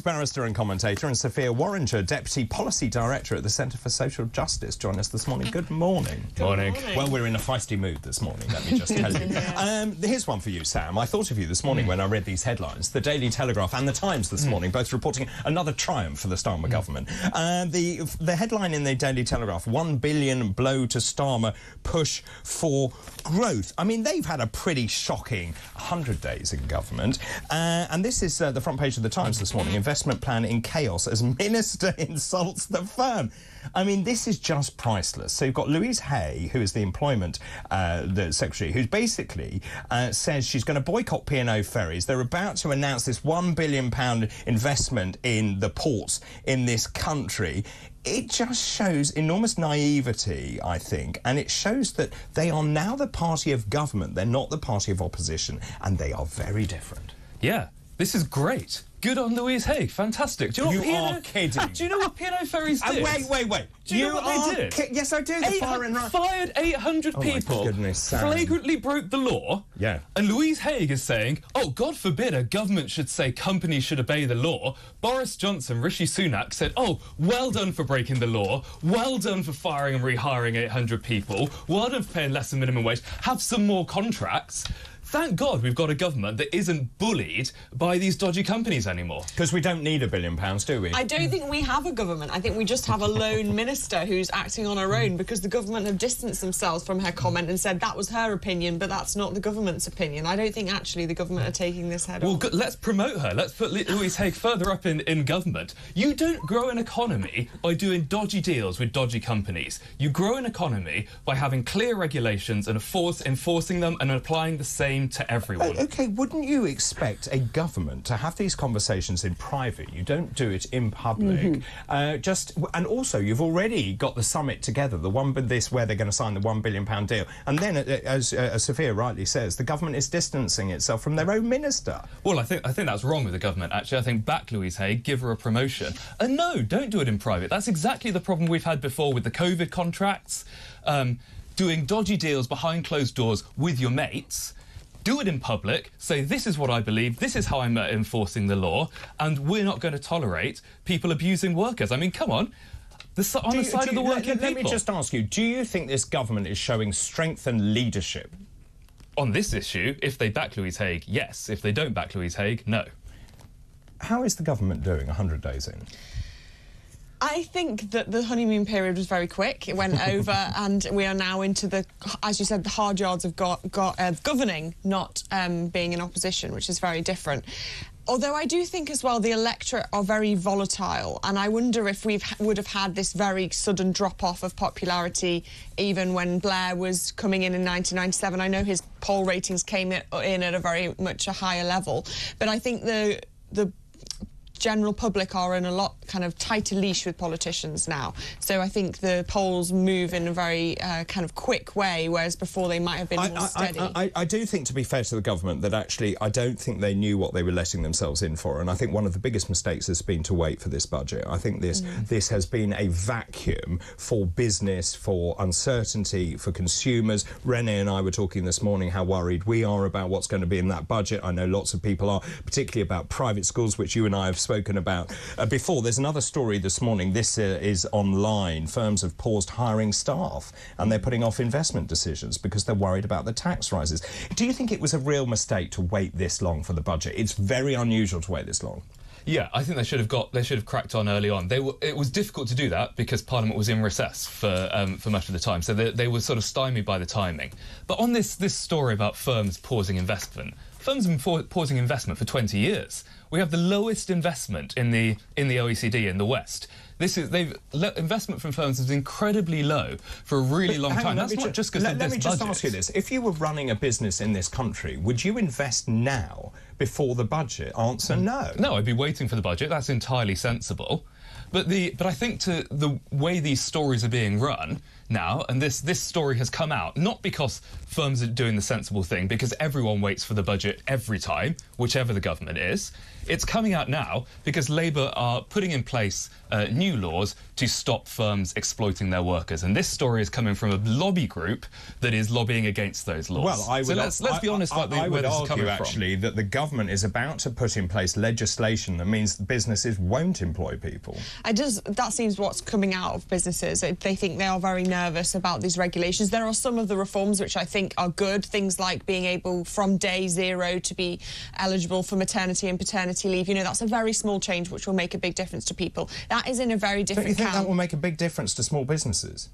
Barrister and commentator, and Sophia Worringer, Deputy Policy Director at the Centre for Social Justice, join us this morning. Good morning. Good morning. Well, we're in a feisty mood this morning, let me just tell you. Here's one for you, Sam. I thought of you this morning when I read these headlines. The Daily Telegraph and the Times this morning, both reporting another triumph for the Starmer government. The headline in the Daily Telegraph, £1 billion blow to Starmer, push for growth. I mean, they've had a pretty shocking 100 days in government. And this is the front page of the Times this morning. Investment plan in chaos as Minister insults the firm. I mean, this is just priceless. So you've got Louise Hay, who is the Employment the Secretary, who basically says she's going to boycott P&O ferries. They're about to announce this £1 billion investment in the ports in this country. It just shows enormous naivety, I think, and it shows that they are now the party of government. They're not the party of opposition, and they are very different. Yeah, this is great. Good on Louise Hay. Fantastic. Do you know You are kidding. Do you know what P&O ferries did? Wait. Do you know what they did? Yes, I do. Fired 800 people. My goodness, Sam. Flagrantly broke the law. Yeah. And Louise Hay is saying, oh, God forbid a government should say companies should obey the law. Boris Johnson, Rishi Sunak said, oh, well done for breaking the law. Well done for firing and rehiring 800 people. Well done for paying less than minimum wage. Have some more contracts. Thank God we've got a government that isn't bullied by these dodgy companies anymore. Because we don't need £1 billion, do we? I don't think we have a government. I think we just have a lone minister who's acting on her own, because the government have distanced themselves from her comment and said that was her opinion, but that's not the government's opinion. I don't think actually the government are taking this head on. Well, let's promote her. Let's put Louise Hay further up in government. You don't grow an economy by doing dodgy deals with dodgy companies. You grow an economy by having clear regulations and enforcing them and applying the same to everyone. OK, wouldn't you expect a government to have these conversations in private? You don't do it in public. And also, you've already got the summit together, where they're going to sign the £1 billion deal. And then, as Sophia rightly says, the government is distancing itself from their own minister. Well, I think that's wrong with the government, actually. I think back Louise Hay, give her a promotion. And no, don't do it in private. That's exactly the problem we've had before with the COVID contracts. Doing dodgy deals behind closed doors with your mates. Do it in public, say this is what I believe, this is how I'm enforcing the law, and we're not going to tolerate people abusing workers. I mean, come on. On the side of the working people. Let me just ask you, do you think this government is showing strength and leadership? On this issue, if they back Louise Hay, yes. If they don't back Louise Hay, no. How is the government doing 100 days in? I think that the honeymoon period was very quick. It went over, and we are now into the, as you said, the hard yards of governing, not being in opposition, which is very different. Although I do think as well the electorate are very volatile, and I wonder if we would have had this very sudden drop-off of popularity even when Blair was coming in 1997. I know his poll ratings came in at a very much a higher level, but I think the general public are in a lot kind of tighter leash with politicians now. So I think the polls move in a very kind of quick way, whereas before they might have been more steady. I do think, to be fair to the government, that actually I don't think they knew what they were letting themselves in for, and I think one of the biggest mistakes has been to wait for this budget. I think this has been a vacuum for business, for uncertainty, for consumers. Renee and I were talking this morning how worried we are about what's going to be in that budget. I know lots of people are, particularly about private schools, which you and I have spoken about before. There's another story this morning. This is online. Firms have paused hiring staff, and they're putting off investment decisions because they're worried about the tax rises. Do you think it was a real mistake to wait this long for the budget? It's very unusual to wait this long. Yeah, I think they should have cracked on early on. It was difficult to do that because Parliament was in recess for much of the time, so they were sort of stymied by the timing. But on this story about firms pausing investment, firms have been pausing investment for 20 years. We have the lowest investment in the OECD in the West. Investment from firms is incredibly low for a really long time. That's not just because of this budget. Let me just ask you this. If you were running a business in this country, would you invest now before the budget? Answer no. No, I'd be waiting for the budget. That's entirely sensible. But I think to the way these stories are being run now, and this story has come out, not because firms are doing the sensible thing, because everyone waits for the budget every time, whichever the government is. It's coming out now because Labour are putting in place new laws to stop firms exploiting their workers. And this story is coming from a lobby group that is lobbying against those laws. Well, I would, so let's be honest about I where would this is argue, coming actually, that the government is about to put in place legislation that means businesses won't employ people. That seems what's coming out of businesses. They think they are very nervous about these regulations. There are some of the reforms which I think are good, things like being able from day zero to be eligible for maternity and paternity leave. You know, that's a very small change which will make a big difference to people. That is in a very different Don't you think camp. that will make a big difference to small businesses?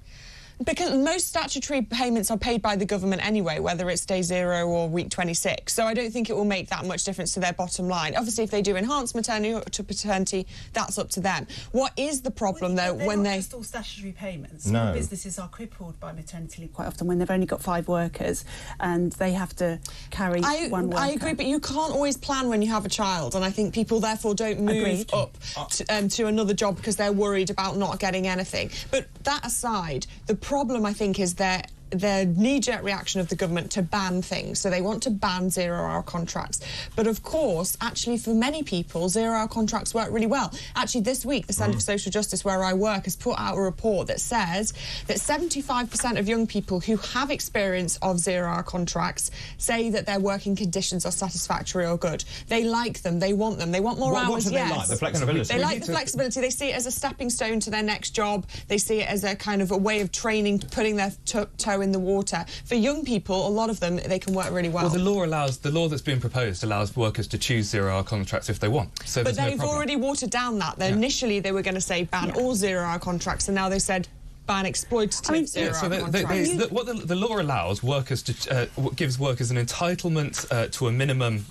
Because most statutory payments are paid by the government anyway, whether it's day 0 or week 26. So I don't think it will make that much difference to their bottom line. Obviously, if they do enhanced maternity or to paternity, that's up to them. What is the problem, though, when they're not just all statutory payments. No. Small businesses are crippled by maternity leave quite often when they've only got 5 workers and they have to carry one worker. I agree, but you can't always plan when you have a child, and I think people therefore don't move up to another job because they're worried about not getting anything. But that aside, the problem, I think, is that the knee-jerk reaction of the government to ban things. So they want to ban zero-hour contracts. But of course, actually, for many people, zero-hour contracts work really well. Actually, this week, the Centre for Social Justice, where I work, has put out a report that says that 75% of young people who have experience of zero-hour contracts say that their working conditions are satisfactory or good. They like them, they want them, they want more hours, What do they like? The flexibility? They like the flexibility. They see it as a stepping stone to their next job. They see it as a kind of a way of training, putting their toe in the water. For young people, a lot of them, they can work really well. Well, the law that's been proposed allows workers to choose zero-hour contracts if they want. So but they've no problem. already watered down that. Initially, they were going to say ban all zero-hour contracts, and now they said ban exploitative zero-hour contracts. What the law allows workers to gives workers an entitlement to a minimum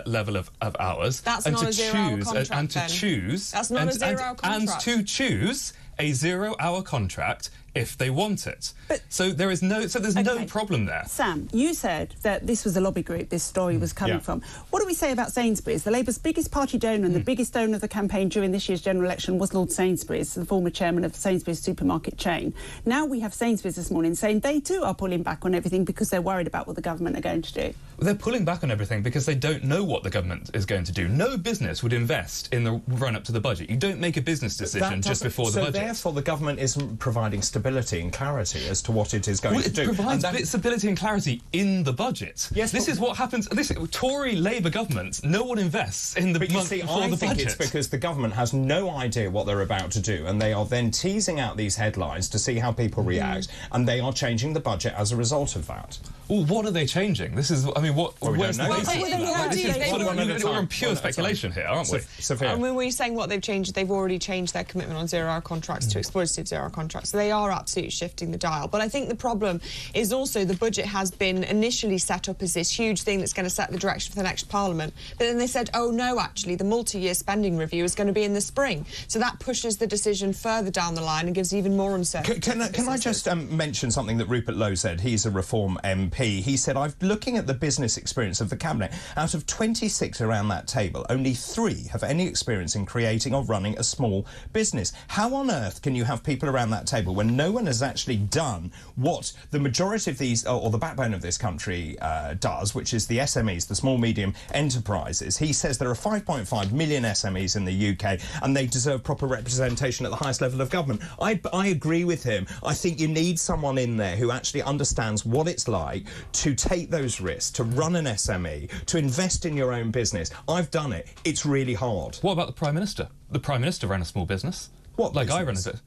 level of hours. That's and not to a zero-hour contract, and to then. choose. That's not a zero-hour contract. And to choose a zero-hour contract if they want it. But there's no problem there. Sam, you said that this was a lobby group this story was coming from. What do we say about Sainsbury's? The Labour's biggest party donor and the biggest donor of the campaign during this year's general election was Lord Sainsbury's, the former chairman of the Sainsbury's supermarket chain. Now we have Sainsbury's this morning saying they too are pulling back on everything because they're worried about what the government are going to do. They're pulling back on everything because they don't know what the government is going to do. No business would invest in the run-up to the budget. You don't make a business decision just before the budget. So therefore the government isn't providing stability and clarity as to what it is going to do. It provides stability and clarity in the budget. Yes, this is what happens. Tory Labour governments, no one invests in the month before the budget. I think it's because the government has no idea what they're about to do, and they are then teasing out these headlines to see how people react, and they are changing the budget as a result of that. Well, what are they changing? This is, I mean, where's the basis? We're on pure speculation here, aren't we? Sophia. I mean, we're saying what they've changed. They've already changed their commitment on zero-hour contracts to exploitative zero-hour contracts. So they are absolutely shifting the dial. But I think the problem is also the budget has been initially set up as this huge thing that's going to set the direction for the next Parliament. But then they said, oh, no, actually, the multi-year spending review is going to be in the spring. So that pushes the decision further down the line and gives even more uncertainty. Can I just mention something that Rupert Lowe said? He's a Reform MP. He said, I'm looking at the business experience of the Cabinet. Out of 26 around that table, only 3 have any experience in creating or running a small business. How on earth can you have people around that table when no one has actually done what the majority of these, or the backbone of this country does, which is the SMEs, the small, medium enterprises? He says there are 5.5 million SMEs in the UK and they deserve proper representation at the highest level of government. I agree with him. I think you need someone in there who actually understands what it's like to take those risks, to run an SME, to invest in your own business. I've done it. It's really hard. What about the Prime Minister? The Prime Minister ran a small business. What like business? I run a bit.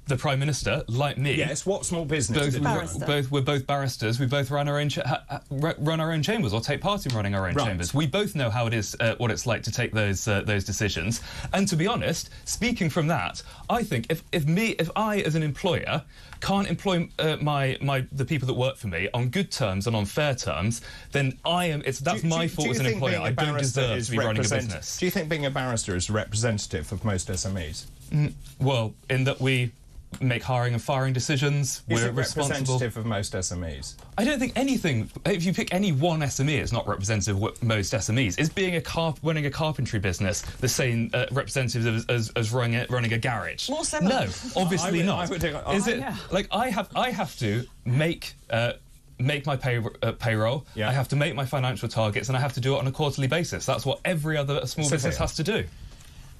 The Prime Minister, like me... Yes, what small business? We're both barristers. We both run our own chambers or take part in running our own chambers. We both know how it is, what it's like to take those decisions. And to be honest, speaking from that, I think if I as an employer can't employ the people that work for me on good terms and on fair terms, then that's my fault as an employer. I don't deserve to be running a business. Do you think being a barrister is representative of most SMEs? Well, in that we make hiring and firing decisions. Is we're it representative of most SMEs? I don't think anything. If you pick any one SME, it's not representative of most SMEs. Is being running a carpentry business the same representative as running a garage? More similar. No, obviously not. Is it like I have to make make my payroll, I have to make my financial targets, and I have to do it on a quarterly basis. That's what every other small business has to do.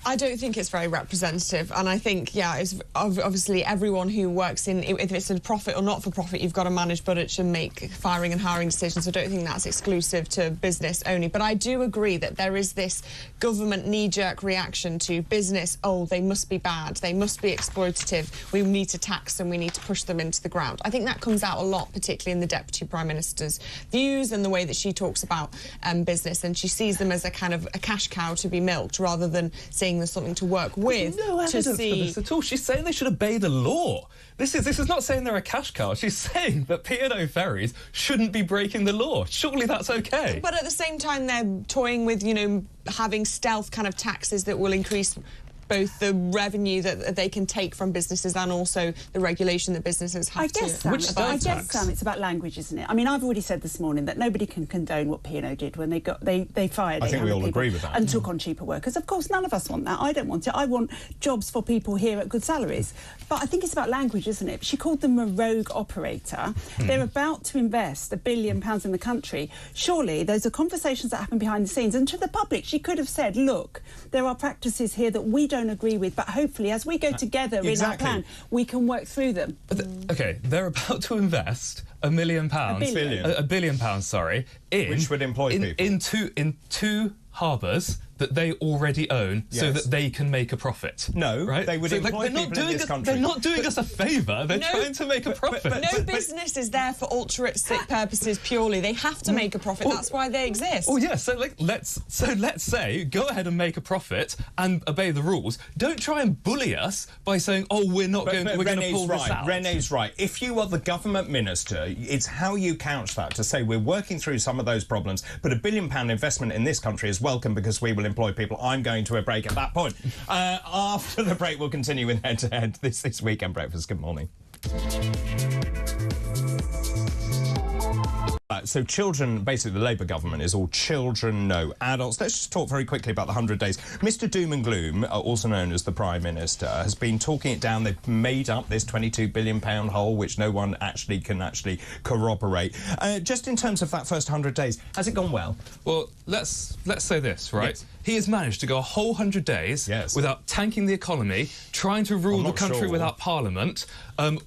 I don't think it's very representative, and I think, yeah, it's obviously everyone who works in, if it's a profit or not for profit, you've got to manage budgets and make firing and hiring decisions. I don't think that's exclusive to business only, but I do agree that there is this government knee-jerk reaction to business. Oh, they must be bad, they must be exploitative, we need to tax them, we need to push them into the ground. I think that comes out a lot, particularly in the Deputy Prime Minister's views and the way that she talks about business, and she sees them as a kind of a cash cow to be milked rather than seeing there's something to work with. There's no evidence for this at all. She's saying they should obey the law. This is not saying they're a cash cow. She's saying that P&O ferries shouldn't be breaking the law. Surely that's okay. But at the same time, they're toying with, you know, having stealth kind of taxes that will increase both the revenue that they can take from businesses and also the regulation that businesses have to. Sam, it's about language, isn't it? I mean, I've already said this morning that nobody can condone what P&O did when they fired. I think we all agree with that. And took on cheaper workers. Of course, none of us want that. I don't want it. I want jobs for people here at good salaries. But I think it's about language, isn't it? She called them a rogue operator. They're about to invest £1 billion in the country. Surely those are conversations that happen behind the scenes. And to the public, she could have said, look, there are practices here that we don't agree with, but hopefully as we go together in our plan, we can work through them. Okay, they're about to invest £1 million, £1 billion, sorry, which would employ people in two harbours that they already own, so that they can make a profit. No, right? They would employ people in this country. They're not doing us a favour. They're trying to make a profit. No business is there for altruistic purposes purely. They have to make a profit. That's why they exist. Oh yeah. So let's say go ahead and make a profit and obey the rules. Don't try and bully us by saying, oh, we're going to pull this out. Renee's right. If you are the government minister, it's how you couch that to say we're working through some of those problems, but £1 billion investment in this country is welcome because we will employ people. I'm going to a break at that point. After the break, we'll continue with Head to Head. This is Weekend Breakfast. Good morning. So children, basically the Labour government is all children, no adults. Let's just talk very quickly about the 100 days. Mr Doom and Gloom, also known as the Prime Minister, has been talking it down. They've made up this £22 billion hole, which no one can corroborate. Just in terms of that first 100 days, has it gone well? Well, let's say this, right? Yes. He has managed to go a whole 100 days without tanking the economy, trying to rule the country without Parliament,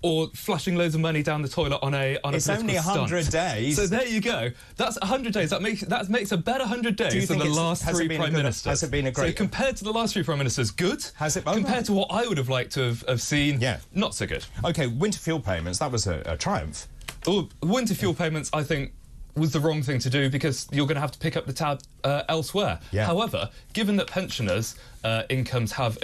or flushing loads of money down the toilet on a It's only 100 days. So there you go. That's 100 days. That makes a better 100 days than the last three Prime Ministers. Has it been a great... So compared to the last three Prime Ministers, good. Has it? Compared to what I would have liked to have seen, not so good. OK, winter fuel payments, that was a triumph. Oh, winter fuel payments, I think, was the wrong thing to do because you're going to have to pick up the tab elsewhere. However, given that pensioners' incomes have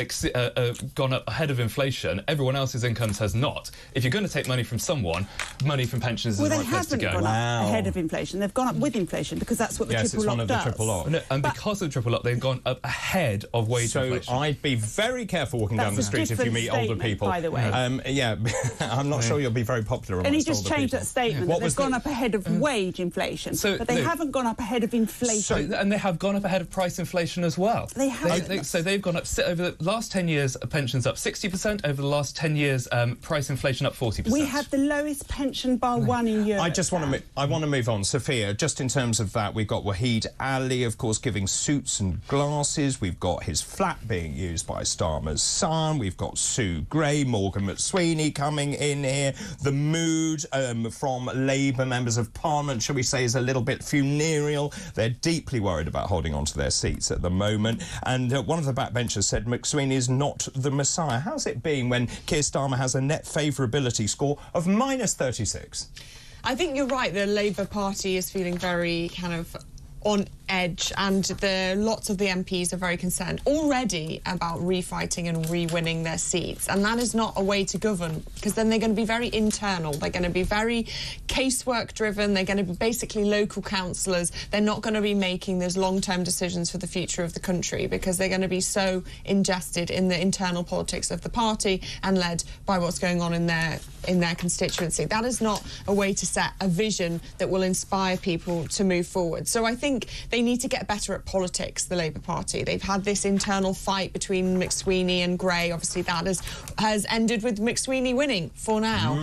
gone up ahead of inflation, everyone else's incomes has not. If you're going to take money from someone, money from pensioners is the right place to go. Well, they haven't gone up ahead of inflation. They've gone up with inflation because that's what the triple lock does. Yes, it's one of the triple lock. And because of the triple lock, they've gone up ahead of wage inflation. So I'd be very careful walking down the street if you meet older people. By the way. I'm not sure you'll be very popular amongst older people. And he just changed that statement. That they've gone up ahead of wage inflation, but they haven't gone up ahead of inflation. And they have gone up ahead of price inflation as well. They have. So they've gone up over the last 10 years. Pensions up 60%. Over the last 10 years, price inflation up 40%. We have the lowest pension bar one in Europe. I want to move on, Sophia. Just in terms of that, we've got Wahid Ali, of course, giving suits and glasses. We've got his flat being used by Starmer's son. We've got Sue Gray, Morgan McSweeney coming in here. The mood from Labour members of Parliament, shall we say, is a little bit funereal. They're deeply worried about holding on to their seats at the moment. And one of the backbenchers said McSweeney is not the Messiah. How's it been when Keir Starmer has a net favourability score of -36? I think you're right. The Labour Party is feeling very kind of on edge, and lots of the MPs are very concerned already about refighting and re-winning their seats, and that is not a way to govern, because then they're going to be very internal, they're going to be very casework driven, they're going to be basically local councillors, they're not going to be making those long-term decisions for the future of the country, because they're going to be so ingested in the internal politics of the party and led by what's going on in their constituency. That is not a way to set a vision that will inspire people to move forward. So I think they they need to get better at politics, the Labour Party. They've had this internal fight between McSweeney and Gray. Obviously, that has ended with McSweeney winning for now.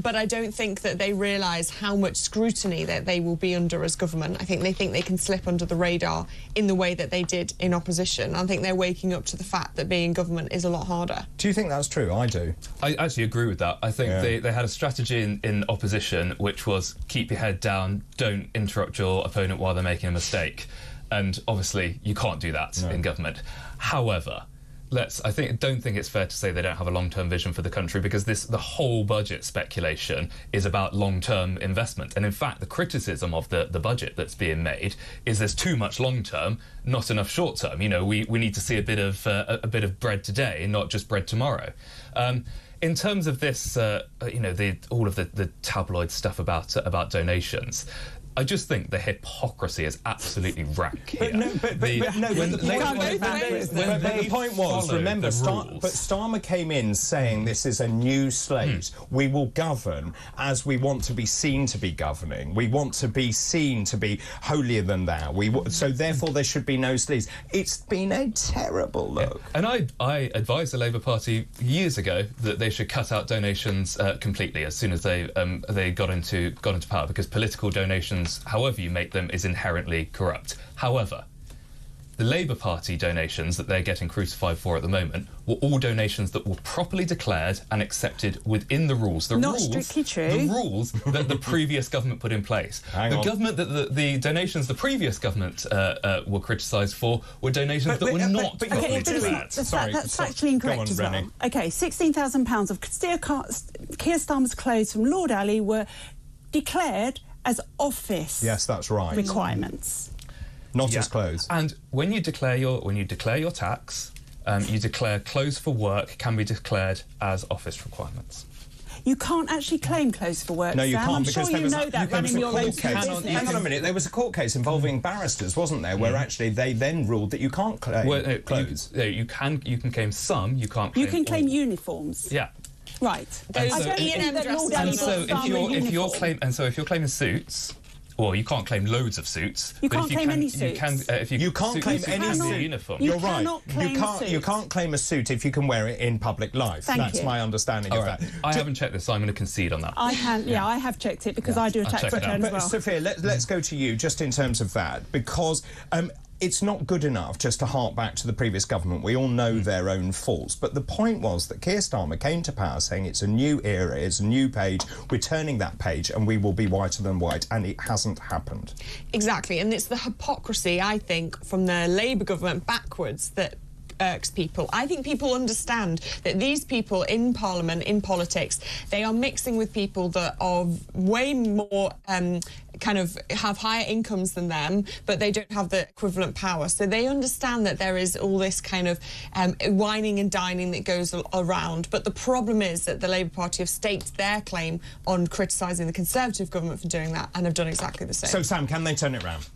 But I don't think that they realise how much scrutiny that they will be under as government. I think they can slip under the radar in the way that they did in opposition. I think they're waking up to the fact that being government is a lot harder. Do you think that's true? I do. I actually agree with that. I think they had a strategy in opposition, which was keep your head down, don't interrupt your opponent while they're making a mistake. And obviously, you can't do that in government. However, don't think it's fair to say they don't have a long-term vision for the country, because the whole budget speculation is about long-term investment. And in fact, the criticism of the budget that's being made is there's too much long-term, not enough short-term. You know, we need to see a bit of bread today, not just bread tomorrow. In terms of this, you know, all of the tabloid stuff about donations, I just think the hypocrisy is absolutely rank here. But the point was, remember, Starmer came in saying this is a new slate. We will govern as we want to be seen to be governing. We want to be seen to be holier than thou. So therefore there should be no sleaze. It's been a terrible look. Yeah. And I advised the Labour Party years ago that they should cut out donations completely as soon as they got into power, because political donations, however you make them, is inherently corrupt. However, the Labour Party donations that they're getting crucified for at the moment were all donations that were properly declared and accepted within the rules. Not strictly true. The rules that the previous government put in place. The donations the previous government were criticised for were donations that were not properly declared. That's factually incorrect as well. OK, £16,000 of Keir Starmer's clothes from Lord Alley were declared as office requirements. Not as clothes. And when you declare your tax, you declare clothes for work can be declared as office requirements. You can't actually claim clothes for work, No, you Sam. can't, I'm because sure you know that running your local business. Hang on a minute. There was a court case involving barristers, wasn't there, where actually they then ruled that you can't claim clothes. You can claim some. You can't. You can claim all. uniforms. Yeah. Right. If you're claiming suits, well, you can't claim loads of suits. You can't claim any suits. You can't claim any suit. Uniform. You're right. You can't claim a suit if you can wear it in public life. That's my understanding of that. I haven't checked this, so I'm going to concede on that. I have checked it because I do a tax return as well. Sophia, let's go to you just in terms of that, because it's not good enough just to hark back to the previous government. We all know their own faults. But the point was that Keir Starmer came to power saying it's a new era, it's a new page, we're turning that page and we will be whiter than white, and it hasn't happened. Exactly, and it's the hypocrisy, I think, from the Labour government backwards that irks people. I think people understand that these people in Parliament, in politics, they are mixing with people that are way more kind of have higher incomes than them, but they don't have the equivalent power. So they understand that there is all this kind of whining and dining that goes around. But the problem is that the Labour Party have staked their claim on criticising the Conservative government for doing that and have done exactly the same. So, Sam, can they turn it round?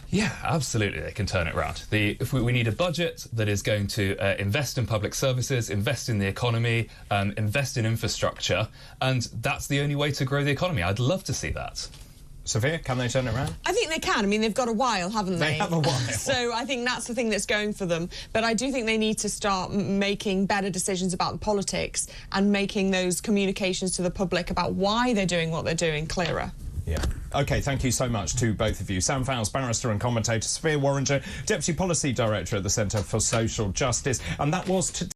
Yeah, absolutely, they can turn it around. We need a budget that is going to invest in public services, invest in the economy, invest in infrastructure, and that's the only way to grow the economy. I'd love to see that. Sophia, can they turn it around? I think they can. I mean, they've got a while, haven't they? They have a while. So I think that's the thing that's going for them. But I do think they need to start making better decisions about the politics and making those communications to the public about why they're doing what they're doing clearer. Yeah. OK, thank you so much to both of you. Sam Fowles, barrister and commentator, Sophia Worringer, Deputy Policy Director at the Centre for Social Justice. And that was